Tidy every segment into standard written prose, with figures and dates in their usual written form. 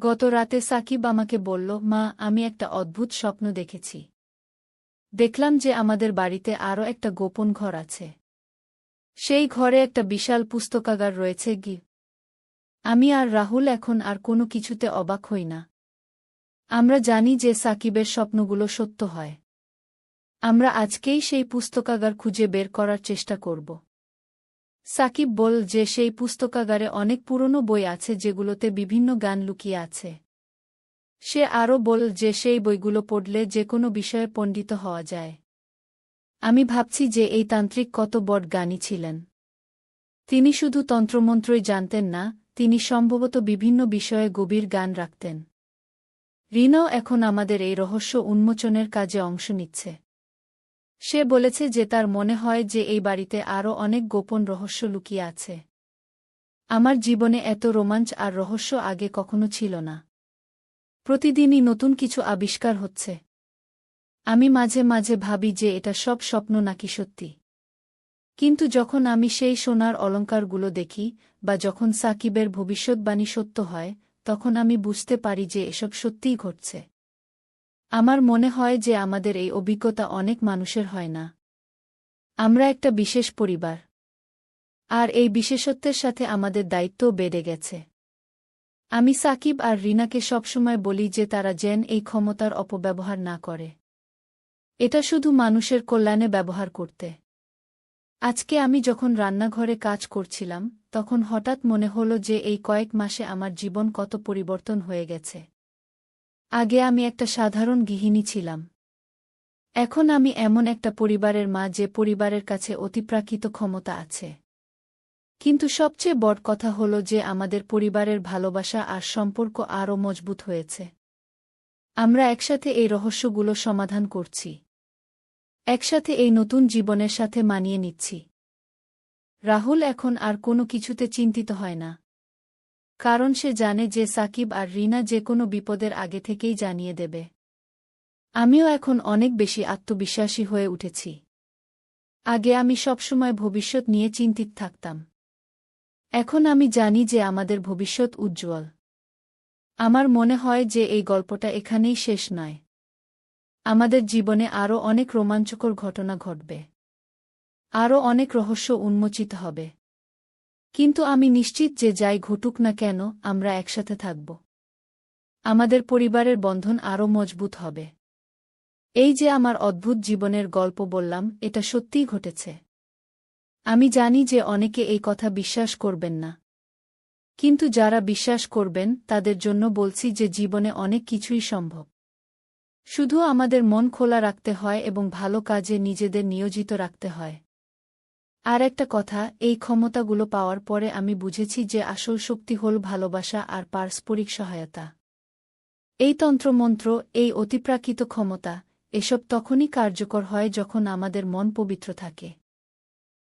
গত রাতে সাকিব আমাকে বলল, মা, আমি একটা অদ্ভুত স্বপ্ন দেখেছি। দেখলাম যে আমাদের বাড়িতে আরও একটা গোপন ঘর আছে। সেই ঘরে একটা বিশাল পুস্তকাগার রয়েছে। আমি আর রাহুল এখন আর কোনো কিছুতে অবাক হই না। আমরা জানি যে সাকিবের স্বপ্নগুলো সত্য হয়। আমরা আজকেই সেই পুস্তকাগার খুঁজে বের করার চেষ্টা করব। সাকিব বল যে সেই পুস্তকাগারে অনেক পুরনো বই আছে যেগুলোতে বিভিন্ন গান লুকিয়ে আছে। সে আরও বল যে সেই বইগুলো পড়লে যে কোনো বিষয়ে পণ্ডিত হওয়া যায়। আমি ভাবছি যে এই তান্ত্রিক কত বড় জ্ঞানী ছিলেন। তিনি শুধু তন্ত্রমন্ত্রই জানতেন না, তিনি সম্ভবত বিভিন্ন বিষয়ে গভীর জ্ঞান রাখতেন। রিনাও এখন আমাদের এই রহস্য উন্মোচনের কাজে অংশ নিচ্ছে। সে বলেছে যে তার মনে হয় যে এই বাড়িতে আরও অনেক গোপন রহস্য লুকিয়ে আছে। আমার জীবনে এত রোমাঞ্চ আর রহস্য আগে কখনো ছিল না। প্রতিদিনই নতুন কিছু আবিষ্কার হচ্ছে। আমি মাঝে মাঝে ভাবি যে এটা সব স্বপ্ন নাকি সত্যি। কিন্তু যখন আমি সেই সোনার অলংকারগুলো দেখি, বা যখন সাকিবের ভবিষ্যৎবাণী সত্য হয়, তখন আমি বুঝতে পারি যে এসব সত্যিই ঘটছে। আমার মনে হয় যে আমাদের এই অভিজ্ঞতা অনেক মানুষের হয় না। আমরা একটা বিশেষ পরিবার। আর এই বিশেষত্বের সাথে আমাদের দায়িত্বও বেড়ে গেছে। আমি সাকিব আর রিনাকে সবসময় বলি যে তারা যেন এই ক্ষমতার অপব্যবহার না করে। এটা শুধু মানুষের কল্যাণে ব্যবহার করতে। আজকে আমি যখন রান্নাঘরে কাজ করছিলাম, তখন হঠাৎ মনে হলো যে এই কয়েক মাসে আমার জীবন কত পরিবর্তন হয়ে গেছে। আগে আমি একটা সাধারণ গৃহিণী ছিলাম। এখন আমি এমন একটা পরিবারের মা যে পরিবারের কাছে অতিপ্রাকৃত ক্ষমতা আছে। কিন্তু সবচেয়ে বড় কথা হলো যে আমাদের পরিবারের ভালোবাসা আর সম্পর্ক আরও মজবুত হয়েছে। আমরা একসাথে এই রহস্যগুলো সমাধান করছি। একসাথে এই নতুন জীবনের সাথে মানিয়ে নিচ্ছি। রাহুল এখন আর কোনো কিছুতে চিন্তিত হয় না। কারণ সে জানে যে সাকিব আর রিনা যে কোনো বিপদের আগে থেকেই জানিয়ে দেবে। আমিও এখন অনেক বেশি আত্মবিশ্বাসী হয়ে উঠেছি। আগে আমি সবসময় ভবিষ্যৎ নিয়ে চিন্তিত থাকতাম। এখন আমি জানি যে আমাদের ভবিষ্যৎ উজ্জ্বল। আমার মনে হয় যে এই গল্পটা এখানেই শেষ নয়। আমাদের জীবনে আরও অনেক রোমাঞ্চকর ঘটনা ঘটবে। আরও অনেক রহস্য উন্মোচিত হবে। কিন্তু আমি নিশ্চিত যে যাই ঘটুক না কেন, আমরা একসাথে থাকব। আমাদের পরিবারের বন্ধন আরও মজবুত হবে। এই যে আমার অদ্ভুত জীবনের গল্প বললাম, এটা সত্যিই ঘটেছে। আমি জানি যে অনেকে এই কথা বিশ্বাস করবেন না। কিন্তু যারা বিশ্বাস করবেন তাদের জন্য বলছি যে জীবনে অনেক কিছুই সম্ভব। শুধু আমাদের মন খোলা রাখতে হয় এবং ভালো কাজে নিজেদের নিয়োজিত রাখতে হয়। আর একটা কথা, এই ক্ষমতাগুলো পাওয়ার পরে আমি বুঝেছি যে আসল শক্তি হল ভালোবাসা আর পারস্পরিক সহায়তা। এই তন্ত্রমন্ত্র, এই অতিপ্রাকৃত ক্ষমতা, এসব তখনই কার্যকর হয় যখন আমাদের মন পবিত্র থাকে।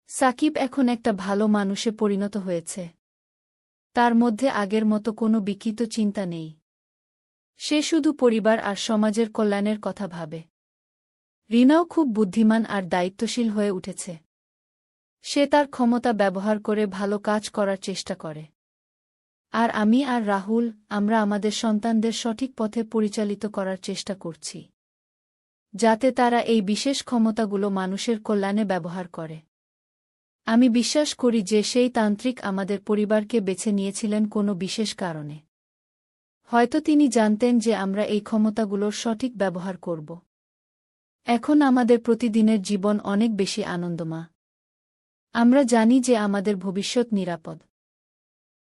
সাকিব এখন একটা ভালো মানুষে পরিণত হয়েছে। তার মধ্যে আগের মতো কোনো বিকৃত চিন্তা নেই। সে শুধু পরিবার আর সমাজের কল্যাণের কথা ভাবে। রিনাও খুব বুদ্ধিমান আর দায়িত্বশীল হয়ে উঠেছে। সে তার ক্ষমতা ব্যবহার করে ভালো কাজ করার চেষ্টা করে। আর আমি আর রাহুল, আমরা আমাদের সন্তানদের সঠিক পথে পরিচালিত করার চেষ্টা করছি, যাতে তারা এই বিশেষ ক্ষমতাগুলো মানুষের কল্যাণে ব্যবহার করে। আমি বিশ্বাস করি যে সেই তান্ত্রিক আমাদের পরিবারকে বেছে নিয়েছিলেন কোনো বিশেষ কারণে। হয়তো তিনি জানতেন যে আমরা এই ক্ষমতাগুলোর সঠিক ব্যবহার করব। এখন আমাদের প্রতিদিনের জীবন অনেক বেশি আনন্দময়। আমরা জানি যে আমাদের ভবিষ্যৎ নিরাপদ।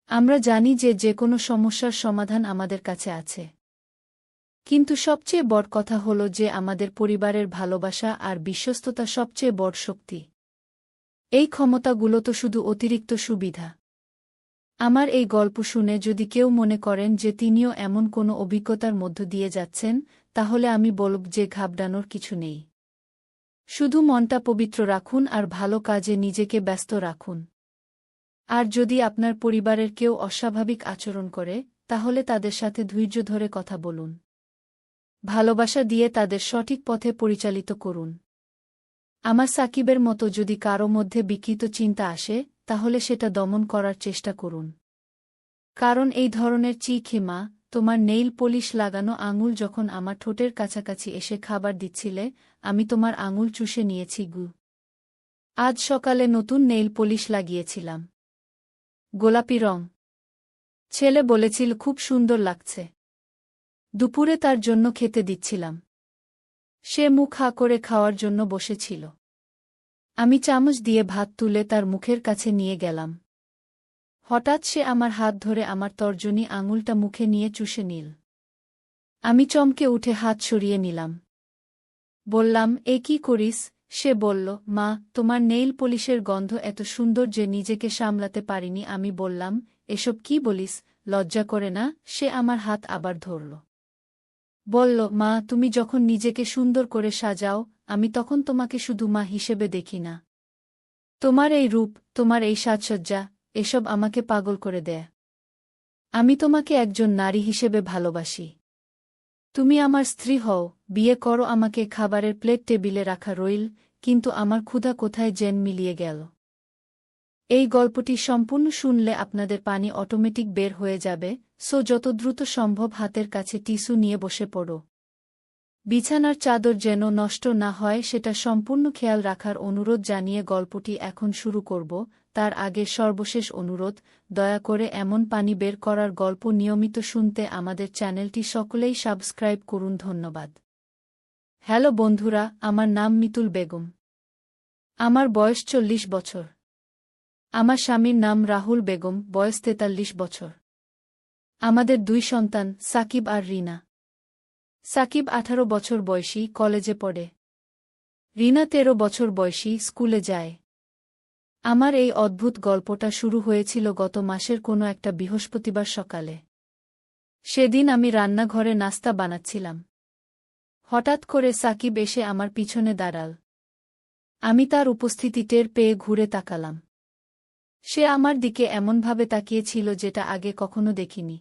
আমরা জানি যে যে কোনো সমস্যার সমাধান আমাদের কাছে আছে। কিন্তু সবচেয়ে বড় কথা হল যে আমাদের পরিবারের ভালোবাসা আর বিশ্বস্ততা সবচেয়ে বড় শক্তি। এই ক্ষমতাগুলো তো শুধু অতিরিক্ত সুবিধা। আমার এই গল্প শুনে যদি কেউ মনে করেন যে তিনিও এমন কোনো অভিজ্ঞতার মধ্য দিয়ে যাচ্ছেন, তাহলে আমি বলব যে ঘাবড়ানোর কিছু নেই। শুধু মনটা পবিত্র রাখুন আর ভালো কাজে নিজেকে ব্যস্ত রাখুন। আর যদি আপনার পরিবারের কেউ অস্বাভাবিক আচরণ করে, তাহলে তাদের সাথে ধৈর্য ধরে কথা বলুন। ভালোবাসা দিয়ে তাদের সঠিক পথে পরিচালিত করুন। আমার সাকিবের মতো যদি কারো মধ্যে বিকৃত চিন্তা আসে, তাহলে সেটা দমন করার চেষ্টা করুন। কারণ এই ধরনের চিখিমা তোমার নেইল পলিশ লাগানো আঙুল যখন আমার ঠোঁটের কাছাকাছি এসে খাবার দিচ্ছিলে, আমি তোমার আঙুল চুষে নিয়েছি গু। আজ সকালে নতুন নেইল পলিশ লাগিয়েছিলাম। গোলাপি রং। ছেলে বলেছিল খুব সুন্দর লাগছে। দুপুরে তার জন্য খেতে দিচ্ছিলাম। সে মুখ হা করে খাওয়ার জন্য বসেছিল। আমি চামচ দিয়ে ভাত তুলে তার মুখের কাছে নিয়ে গেলাম। হঠাৎ সে আমার হাত ধরে আমার তর্জনী আঙুলটা মুখে নিয়ে চুষে নিল। আমি চমকে উঠে হাত সরিয়ে নিলাম। বললাম, এ কি করিস? সে বলল, মা, তোমার নেইল পলিশের গন্ধ এত সুন্দর যে নিজেকে সামলাতে পারিনি। আমি বললাম, এসব কি বলিস, লজ্জা করে না? সে আমার হাত আবার ধরল। বলল, মা, তুমি যখন নিজেকে সুন্দর করে সাজাও, আমি তখন তোমাকে শুধু মা হিসেবে দেখি না। তোমার এই রূপ, তোমার এই সাজসজ্জা, এসব আমাকে পাগল করে দেয়। আমি তোমাকে একজন নারী হিসেবে ভালোবাসি। তুমি আমার স্ত্রী হও, বিয়ে করো আমাকে। খাবারের প্লেট টেবিলে রাখা রইল, কিন্তু আমার ক্ষুধা কোথায় যেন মিলিয়ে গেল। এই গল্পটি সম্পূর্ণ শুনলে আপনাদের পানি অটোমেটিক বের হয়ে যাবে, সো যত দ্রুত সম্ভব হাতের কাছে টিস্যু নিয়ে বসে পড়ো। বিছানার চাদর যেন নষ্ট না হয় সেটা সম্পূর্ণ খেয়াল রাখার অনুরোধ জানিয়ে গল্পটি এখন শুরু করব। তার আগে সর্বশেষ অনুরোধ, দয়া করে এমন পানি বের করার গল্প নিয়মিত শুনতে আমাদের চ্যানেলটি সকলেই সাবস্ক্রাইব করুন। ধন্যবাদ। হ্যালো বন্ধুরা, আমার নাম মিতুল বেগম। আমার বয়স 40 বছর। আমার স্বামীর নাম রাহুল বেগম, বয়স 43 বছর। আমাদের 2 সন্তান, সাকিব আর রিনা। সাকিব 18 বছর বয়সী, কলেজে পড়ে। রিনা 13 বছর বয়সী, স্কুলে যায়। আমার এই অদ্ভুত গল্পটা শুরু হয়েছিল গত মাসের কোনো একটা বৃহস্পতিবার সকালে। সেদিন আমি রান্নাঘরে নাস্তা বানাচ্ছিলাম। হঠাৎ করে সাকিব এসে আমার পিছনে দাঁড়াল। আমি তার উপস্থিতি টের পেয়ে ঘুরে তাকালাম। সে আমার দিকে এমনভাবে তাকিয়েছিল যেটা আগে কখনো দেখিনি।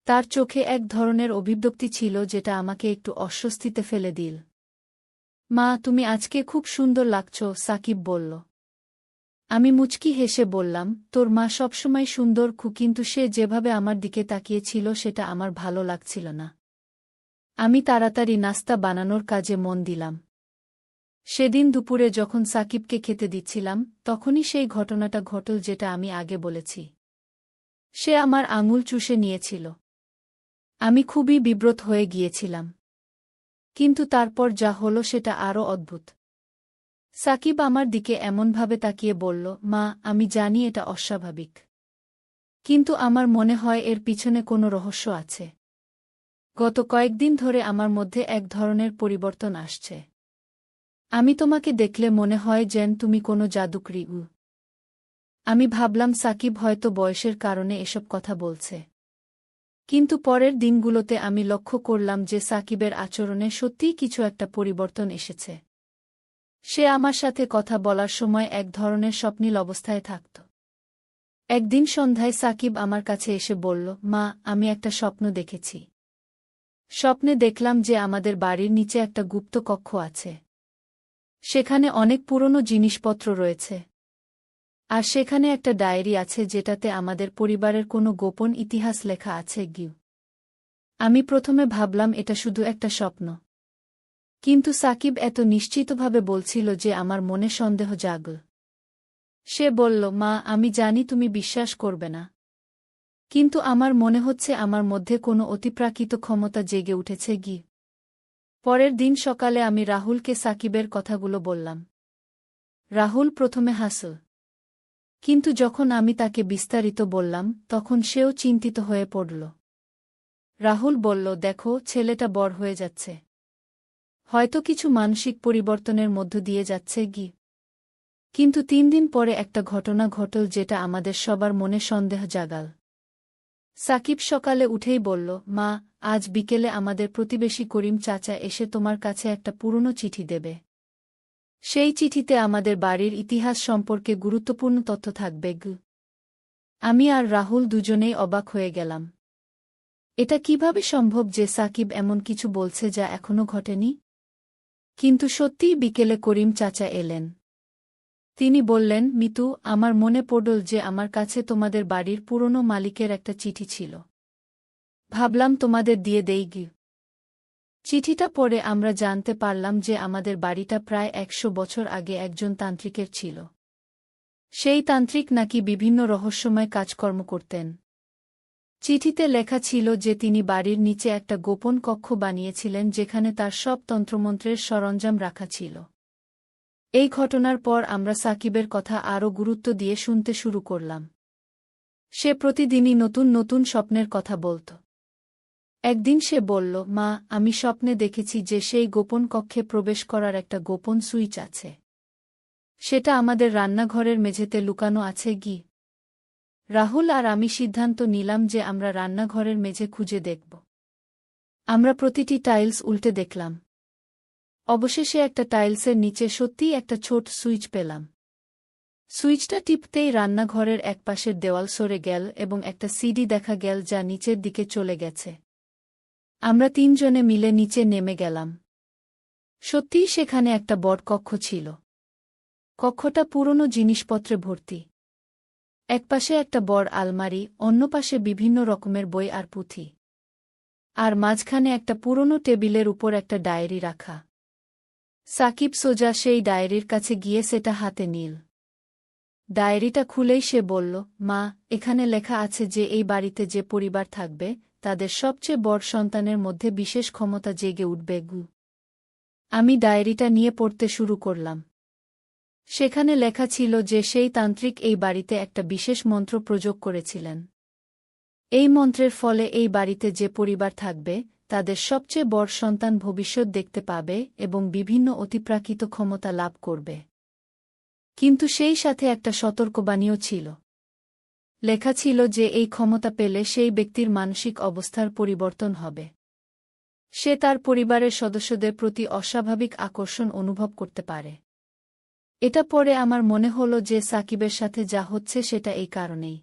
তার চোখে এক ধরনের অভিব্যক্তি ছিল যেটা আমাকে একটু অস্বস্তিতে ফেলে দিল। মা, তুমি আজকে খুব সুন্দর লাগছো, সাকিব বলল। আমি মুচকি হেসে বললাম, তোর মা সবসময় সুন্দর, কিন্তু সে যেভাবে আমার দিকে তাকিয়েছিল সেটা আমার ভালো লাগছিল না। আমি তাড়াতাড়ি নাস্তা বানানোর কাজে মন দিলাম। সেদিন দুপুরে যখন সাকিবকে খেতে দিচ্ছিলাম, তখনই সেই ঘটনাটা ঘটল যেটা আমি আগে বলেছি। সে আমার আঙুল চুষে নিয়েছিল। আমি খুবই বিব্রত হয়ে গিয়েছিলাম। কিন্তু তারপর যা হলো সেটা আরও অদ্ভুত। সাকিব আমার দিকে এমনভাবে তাকিয়ে বলল, মা, আমি জানি এটা অস্বাভাবিক। কিন্তু আমার মনে হয় এর পিছনে কোনো রহস্য আছে। গত কয়েকদিন ধরে আমার মধ্যে এক ধরনের পরিবর্তন আসছে। আমি তোমাকে দেখলে মনে হয় যেন তুমি কোনো জাদুকরী। আমি ভাবলাম সাকিব হয়তো বয়সের কারণে এসব কথা বলছে। কিন্তু পরের দিনগুলোতে আমি লক্ষ্য করলাম যে সাকিবের আচরণে সত্যিই কিছু একটা পরিবর্তন এসেছে। সে আমার সাথে কথা বলার সময় এক ধরনের স্বপ্নীল অবস্থায় থাকত। একদিন সন্ধ্যায় সাকিব আমার কাছে এসে বলল, মা, আমি একটা স্বপ্ন দেখেছি। স্বপ্নে দেখলাম যে আমাদের বাড়ির নিচে একটা গুপ্ত কক্ষ আছে। সেখানে অনেক পুরনো জিনিসপত্র রয়েছে। আর সেখানে একটা ডায়েরি আছে যেটাতে আমাদের পরিবারের কোনো গোপন ইতিহাস লেখা আছে। আমি প্রথমে ভাবলাম এটা শুধু একটা স্বপ্ন। কিন্তু সাকিব এত নিশ্চিতভাবে বলছিল যে আমার মনে সন্দেহ জাগল। সে বলল, মা, আমি জানি তুমি বিশ্বাস করবে না। কিন্তু আমার মনে হচ্ছে আমার মধ্যে কোনো অতিপ্রাকৃত ক্ষমতা জেগে উঠেছে। পরের দিন সকালে আমি রাহুলকে সাকিবের কথাগুলো বললাম। রাহুল প্রথমে হাসল। কিন্তু যখন আমি তাকে বিস্তারিত বললাম, তখন সেও চিন্তিত হয়ে পড়ল। রাহুল বলল, দেখো, ছেলেটা বড় হয়ে যাচ্ছে। হয়তো কিছু মানসিক পরিবর্তনের মধ্য দিয়ে যাচ্ছে। কিন্তু 3 দিন পরে একটা ঘটনা ঘটল যেটা আমাদের সবার মনে সন্দেহ জাগাল। সাকিব সকালে উঠেই বলল, মা, আজ বিকেলে আমাদের প্রতিবেশী করিম চাচা এসে তোমার কাছে একটা পুরনো চিঠি দেবে। সেই চিঠিতে আমাদের বাড়ির ইতিহাস সম্পর্কে গুরুত্বপূর্ণ তথ্য থাকবে। আমি আর রাহুল দুজনেই অবাক হয়ে গেলাম। এটা কিভাবে সম্ভব যে সাকিব এমন কিছু বলছে যা এখনো ঘটেনি? কিন্তু সত্যিই বিকেলে করিম চাচা এলেন। তিনি বললেন, মিতু, আমার মনে পড়ল যে আমার কাছে তোমাদের বাড়ির পুরনো মালিকের একটা চিঠি ছিল। ভাবলাম তোমাদের দিয়ে দেই গি। চিঠিটা পড়ে আমরা জানতে পারলাম যে আমাদের বাড়িটা প্রায় ১০০ বছর আগে একজন তান্ত্রিকের ছিল। সেই তান্ত্রিক নাকি বিভিন্ন রহস্যময় কাজকর্ম করতেন। চিঠিতে লেখা ছিল যে তিনি বাড়ির নিচে একটা গোপন কক্ষ বানিয়েছিলেন যেখানে তার সব তন্ত্রমন্ত্রের সরঞ্জাম রাখা ছিল। এই ঘটনার পর আমরা সাকিবের কথা আরও গুরুত্ব দিয়ে শুনতে শুরু করলাম। সে প্রতিদিনই নতুন নতুন স্বপ্নের কথা বলত। একদিন সে বলল, মা, আমি স্বপ্নে দেখেছি যে সেই গোপন কক্ষে প্রবেশ করার একটা গোপন সুইচ আছে। সেটা আমাদের রান্নাঘরের মেঝেতে লুকানো আছে গি। রাহুল আর আমি সিদ্ধান্ত নিলাম যে আমরা রান্নাঘরের মেঝে খুঁজে দেখব। আমরা প্রতিটি টাইলস উল্টে দেখলাম। অবশেষে একটা টাইলসের নিচে সত্যিই একটা ছোট সুইচ পেলাম। সুইচটা টিপতেই রান্নাঘরের একপাশের দেওয়াল সরে গেল এবং একটা সিডি দেখা গেল যা নিচের দিকে চলে গেছে। আমরা তিনজনে মিলে নিচে নেমে গেলাম। সত্যিই সেখানে একটা বড় কক্ষ ছিল। কক্ষটা পুরনো জিনিসপত্রে ভর্তি। একপাশে একটা বড় আলমারি, অন্য পাশে বিভিন্ন রকমের বই আর পুঁথি। আর মাঝখানে একটা পুরনো টেবিলের উপর একটা ডায়েরি রাখা। সাকিব সোজা সেই ডায়েরির কাছে গিয়ে সেটা হাতে নিল। ডায়েরিটা খুলেই সে বলল, মা, এখানে লেখা আছে যে এই বাড়িতে যে পরিবার থাকবে তাদের সবচেয়ে বড় সন্তানের মধ্যে বিশেষ ক্ষমতা জেগে উঠবে গু। আমি ডায়েরিটা নিয়ে পড়তে শুরু করলাম। সেখানে লেখা ছিল যে সেই তান্ত্রিক এই বাড়িতে একটা বিশেষ মন্ত্র প্রয়োগ করেছিলেন। এই মন্ত্রের ফলে এই বাড়িতে যে পরিবার থাকবে তাদের সবচেয়ে বড় সন্তান ভবিষ্যৎ দেখতে পাবে এবং বিভিন্ন অতিপ্রাকৃত ক্ষমতা লাভ করবে। কিন্তু সেই সাথে একটা সতর্কবাণীও ছিল। লেখা ছিল যে এই ক্ষমতা পেলে সেই ব্যক্তির মানসিক অবস্থার পরিবর্তন হবে। সে তার পরিবারের সদস্যদের প্রতি অস্বাভাবিক আকর্ষণ অনুভব করতে পারে। এটা পড়ে আমার মনে হলো যে সাকিবের সাথে যা হচ্ছে সেটা এই কারণেই।